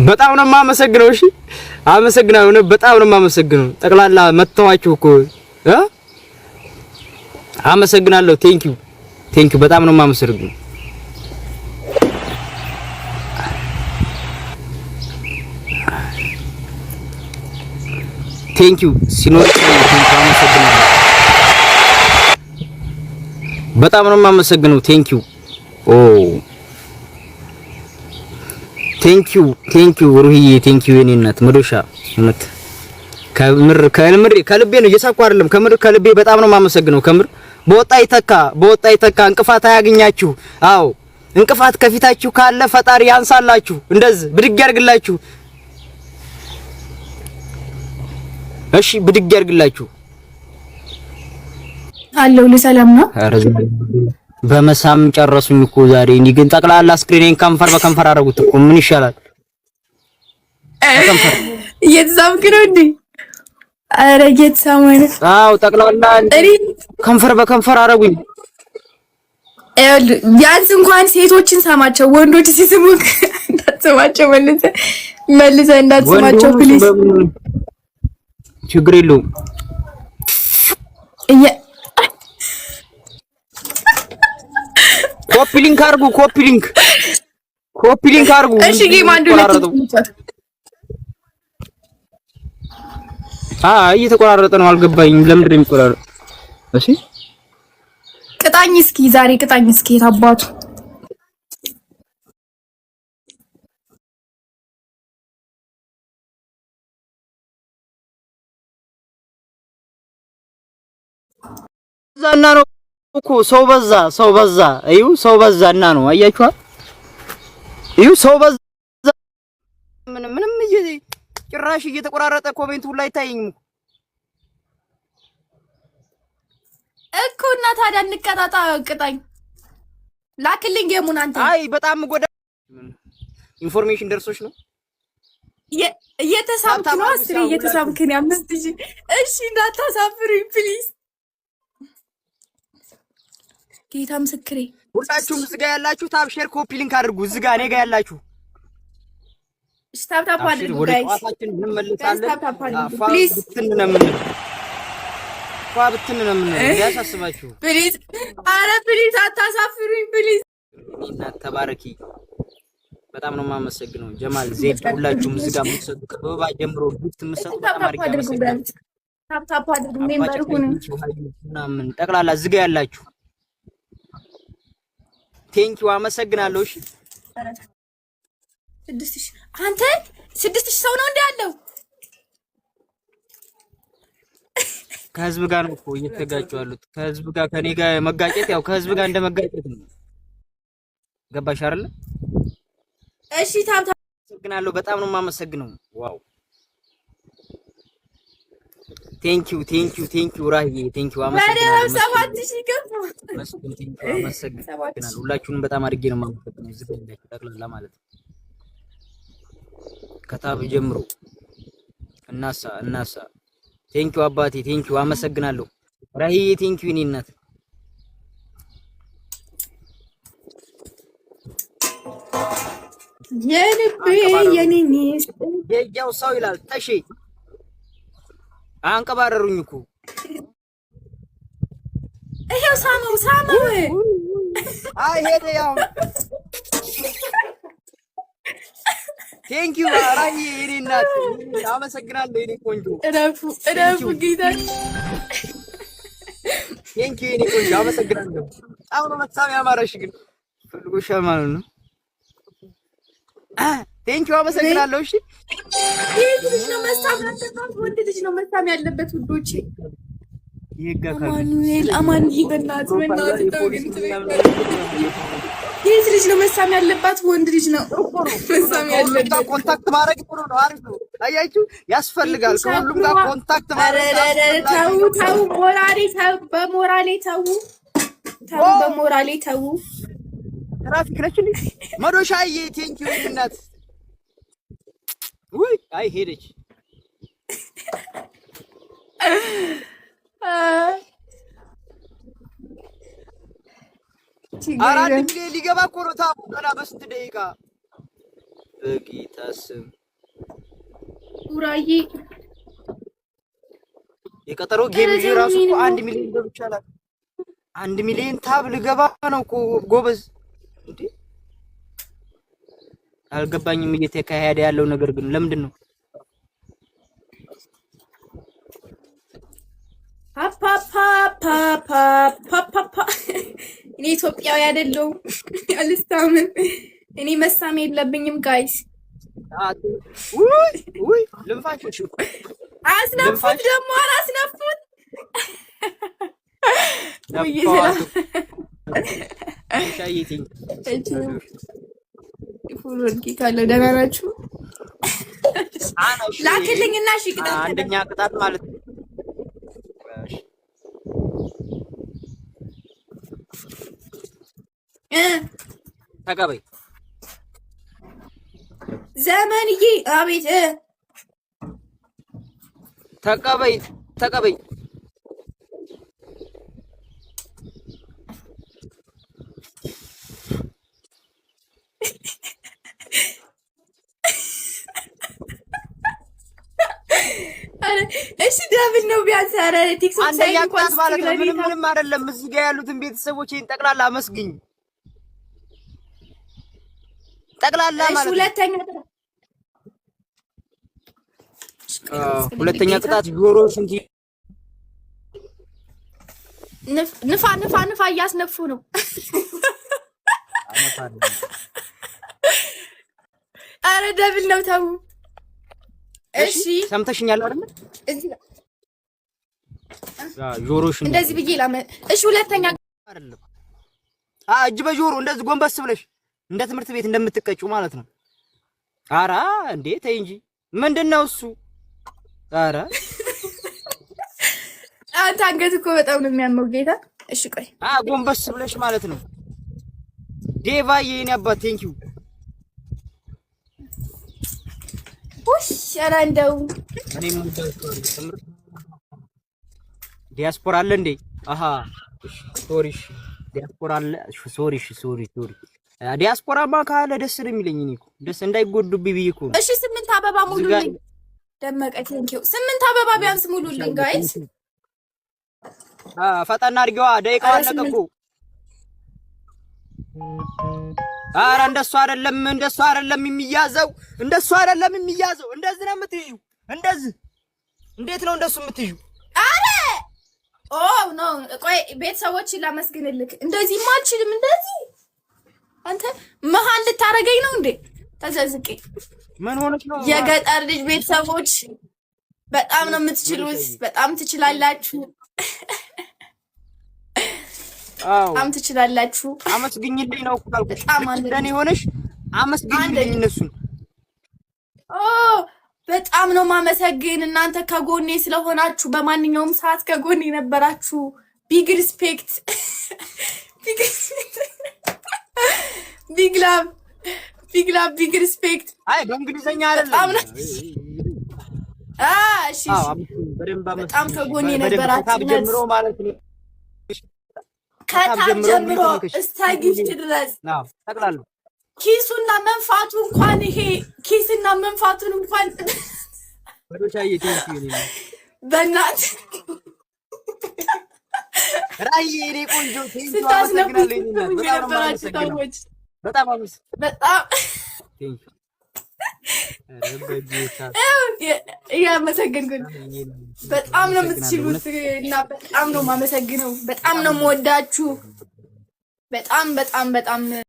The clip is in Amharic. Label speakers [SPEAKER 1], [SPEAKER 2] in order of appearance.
[SPEAKER 1] በጣም ነው የማመሰግነው። እሺ አመሰግናለሁ። በጣም ነው የማመሰግነው። ጠቅላላ መተዋችሁ እኮ አመሰግናለሁ። ቴንክ ዩ በጣም ነው የማመሰግነው። ቴንክ ዩ ሲኖር አመሰግናለሁ። በጣም ነው የማመሰግነው። ቴንክ ዩ ኦ ቴንክ ዩ ሩሂዬ ቴንክ ዩ የኔ እናት መዶሻ እውነት ከምር ከልቤ ነው እየሳኩ አይደለም። ከምር ከልቤ በጣም ነው የማመሰግነው። ከምር በወጣ ይተካ እንቅፋት አያገኛችሁ። አዎ እንቅፋት ከፊታችሁ ካለ ፈጣሪ ያንሳላችሁ፣ እንደዚህ ብድግ ያርግላችሁ። እሺ ብድግ ያርግላችሁ።
[SPEAKER 2] አለው ለሰላም ነው።
[SPEAKER 1] በመሳም ጨረሱኝ እኮ ዛሬ። እኔ ግን ጠቅላላ ስክሪኔን ከንፈር በከንፈር አደረጉት እኮ ምን ይሻላል? ከንፈር
[SPEAKER 2] እየተሳምክ ነው እንዴ? ኧረ እየተሳመ ነው።
[SPEAKER 1] አዎ ጠቅላላ ከንፈር በከንፈር አደረጉኝ።
[SPEAKER 2] ቢያንስ እንኳን ሴቶችን ሳማቸው፣ ወንዶች ሲስሙክ እንዳትሰማቸው፣ መልሰህ እንዳትሰማቸው ፕሊዝ።
[SPEAKER 1] ችግር የለውም። ኮፒ ሊንክ አድርጉ።
[SPEAKER 2] እሺ ጌም አንዱ
[SPEAKER 1] እየተቆራረጠ ነው። አልገባኝም። ለምንድን ነው የሚቆራረጥ? እሺ
[SPEAKER 2] ቅጣኝ እስኪ ዛሬ ቅጣኝ እስኪ ታባቱ
[SPEAKER 1] ዛና ነው እኮ ሰው በዛ እዩ ሰው በዛና ነው አያችኋል። እዩ ሰው በዛ ምንም ጭራሽ እየተቆራረጠ ኮሜንት ሁሉ አይታየኝም
[SPEAKER 2] እኮ እና ታዲያ እንቀጣጣ። ቅጣኝ ላክልኝ ጌሙን አንተ።
[SPEAKER 1] አይ በጣም ጎዳ ኢንፎርሜሽን ደርሶች ነው
[SPEAKER 2] እየተሳምክ ነው። አስሬ እየተሳምክ ነው። 5000 እሺ እንዳታሳፍሩኝ ፕሊዝ። ጌታ ምስክሬ።
[SPEAKER 1] ሁላችሁም ዝጋ ያላችሁ ታብ ሼር ኮፒ ሊንክ አድርጉ። ዝጋ እኔ ጋር ያላችሁ
[SPEAKER 2] እሺ ታፕ አድርጉ ጋይስ።
[SPEAKER 1] ወጣታችን እንመለሳለን።
[SPEAKER 2] ፕሊዝ
[SPEAKER 1] ብትን ነው ምን ያሳስባችሁ?
[SPEAKER 2] ፕሊዝ አረ ፕሊዝ አታሳፍሩኝ ፕሊዝ።
[SPEAKER 1] እና ተባረኪ። በጣም ነው የማመሰግነው። ጀማል ዜድ ሁላችሁም ዝጋ የምትሰጡ ከበባ ጀምሮ ጊፍት የምትሰጡ በጣም አድርጌ አመሰግናለሁ።
[SPEAKER 2] ታፕ አድርጉ ሜምበር ሁኑ
[SPEAKER 1] ምናምን ጠቅላላ ዝጋ ያላችሁ ቴንኪው አመሰግናለሁ። እሺ
[SPEAKER 2] 6000 አንተ 6000 ሰው ነው እንደ ያለው
[SPEAKER 1] ከህዝብ ጋር ነው እኮ እየተጋጩ ያሉት። ከህዝብ ጋር ከኔ ጋር መጋጨት ያው ከህዝብ ጋር እንደመጋጨት ነው። ገባሽ አይደል?
[SPEAKER 2] እሺ ታም
[SPEAKER 1] አመሰግናለሁ። በጣም ነው የማመሰግነው። ዋው ቴንኪው ራሂዬ ቴንኪው አመሰግናለሁ። 7000 ገባ አመሰግናለሁ። ሁላችሁንም በጣም አድርጌ ነው የማመሰግነው። እዚህ ላይ ጠቅላላ ማለት ነው ከታብ ጀምሮ እናሳ ቴንኪው አባቴ ቴንኪው አመሰግናለሁ። ራሂዬ ቴንኪው እኔ እናት
[SPEAKER 2] የልቤ የኔኒስ
[SPEAKER 1] የጃው ሰው ይላል ተሺ አንቀባረሩኝ እኮ
[SPEAKER 2] ይሄው ሳመው አይ
[SPEAKER 1] ሄደ ያው ቴንኪው ራሂዬ እኔ እናት አመሰግናለሁ። እኔ ቆንጆ
[SPEAKER 2] እረፉ ጌታ
[SPEAKER 1] ቴንኪው እኔ ቆንጆ አመሰግናለሁ። አሁን መጣም ያማረሽ ግን ፈልጎሻል ማለት ነው። ቴንኪው አመሰግናለሁ። እሺ
[SPEAKER 2] ይሄ ልጅ ነው መሳም ያለበት ወንድ ልጅ ነው መሳም ያለበት ውዶቼ። አማኑኤል በእናትህ ይሄ ልጅ ነው መሳም ያለባት ወንድ ልጅ ነው መሳም ያለበት።
[SPEAKER 1] ኮንታክት ማድረግ ጥሩ ነው፣ አሪፍ ነው። አያችሁ ያስፈልጋል ከሁሉም ጋር ኮንታክት ማድረግ።
[SPEAKER 2] ተው በሞራሌ ተው
[SPEAKER 1] ትራፊክ ነችልኝ መዶሻዬ ቴንኪው እናት። ወይ አይ ሄደች አራት ሊገባ እኮ ነው ታቡ ገና በስንት ደቂቃ በጌታ ስም
[SPEAKER 2] ቡራዬ
[SPEAKER 1] የቀጠሮ ጌም ራሱ እኮ 1 ሚሊዮን ገብቻለሁ። 1 ሚሊዮን ታብ ልገባ ነው እኮ ጎበዝ። እንዴ አልገባኝም እየተካሄደ ያለው ነገር ግን ለምንድን ነው?
[SPEAKER 2] ፓፓፓፓፓፓፓ እኔ ኢትዮጵያዊ አይደለሁም። አልስታምን እኔ መሳም የለብኝም ጋይስ።
[SPEAKER 1] ውይ ልንፋሽ
[SPEAKER 2] አስነፉት ደግሞ አላስነፉት። ደህና ናችሁ? ላክልኝና እሺ ቅጣት
[SPEAKER 1] አንደኛ ቅጣት ማለት ነው። ተቀበይ
[SPEAKER 2] ዘመንዬ። አቤት
[SPEAKER 1] ተቀበይ ተቀበይ።
[SPEAKER 2] እሺ ደብል ነው ቢያንስ። ኧረ ቲክቶክ ሳይት እንኳን
[SPEAKER 1] ማለት ነው። ምንም አይደለም። እዚህ ጋር ያሉትን ቤተሰቦቼን ጠቅላላ አመስግኝ። ጠቅላላ ማለት
[SPEAKER 2] ሁለተኛ
[SPEAKER 1] ቅጣት ጆሮ ሽንቲ
[SPEAKER 2] ንፋ እያስነፉ ነው። ኧረ ደብል ነው ተው። እሺ
[SPEAKER 1] ሰምተሽኛል አይደል? ጆሮሽ
[SPEAKER 2] እንደዚህ ብዬ እሺ ሁለተኛ
[SPEAKER 1] አይደለም። እጅ በጆሮ እንደዚህ ጎንበስ ብለሽ እንደ ትምህርት ቤት እንደምትቀጩ ማለት ነው። ኧረ እንዴ ተይ እንጂ ምንድነው እሱ? ኧረ
[SPEAKER 2] አንተ አንገት እኮ በጣም ነው የሚያመው ጌታ። እሺ ቆይ
[SPEAKER 1] ጎንበስ ብለሽ ማለት ነው። ዴቫዬ የኔ አባት ቴንኪው።
[SPEAKER 2] ውሽ ኧረ እንደው
[SPEAKER 1] እኔም ትምህርት ዲያስፖራ አለ እንዴ? አሃ ሶሪሽ ዲያስፖራ አለ። ሶሪ ዲያስፖራማ ካለ ደስ ነው የሚለኝ። እኔ እኮ ደስ እንዳይጎዱብኝ ብዬ እኮ።
[SPEAKER 2] እሺ 8 አበባ ሙሉልኝ ደመቀ። ቴንኪው 8 አበባ ቢያንስ ሙሉልኝ ጋይስ።
[SPEAKER 1] ፈጠና አድርጌዋ ደቂቃው አለቀ እኮ። ኧረ እንደሱ አይደለም የሚያዘው። እንደዚህ ነው የምትይዩ። እንደዚህ እንዴት ነው እንደሱ የምትይዩ?
[SPEAKER 2] አረ ኖ ቆይ ቤተሰቦችን ላመስግንልክ። እንደዚህማ አልችልም። እንደዚህ አንተ መሀል ልታረገኝ ነው እንዴ? ተዘዝቄ
[SPEAKER 1] ምን ሆነች ነው?
[SPEAKER 2] የገጠር ልጅ ቤተሰቦች በጣም ነው የምትችሉት። በጣም ትችላላችሁ። በጣም ትችላላችሁ።
[SPEAKER 1] አመስግኝልኝ ነው ካልኩሽ። እንደኔ ሆነሽ አመስግኝልኝ እነሱን።
[SPEAKER 2] በጣም ነው ማመሰግን። እናንተ ከጎኔ ስለሆናችሁ በማንኛውም ሰዓት ከጎኔ ነበራችሁ። ቢግ ሪስፔክት። ቢግ ላቭ ቢግ ሪስፔክት።
[SPEAKER 1] አይ በእንግሊዘኛ አይደለም።
[SPEAKER 2] እሺ በጣም ከጎኔ ነበራችሁ
[SPEAKER 1] ጀምሮ ማለት ነው።
[SPEAKER 2] ከታብ ጀምሮ እስከ ጊፍት ድረስ
[SPEAKER 1] ጠቅላላ
[SPEAKER 2] ኪሱና መንፋቱ እንኳን ይሄ ኪስና መንፋቱን እንኳን
[SPEAKER 1] ወዶቻዬ ቴንኪው።
[SPEAKER 2] በእናት
[SPEAKER 1] ራይ እኔ ቆንጆ ቴንኪው። አመሰግናለሁ። በጣም ቴንኪው።
[SPEAKER 2] እያመሰገንኩኝ በጣም ነው የምትችሉት እና በጣም ነው የማመሰግነው። በጣም ነው የምወዳችሁ። በጣም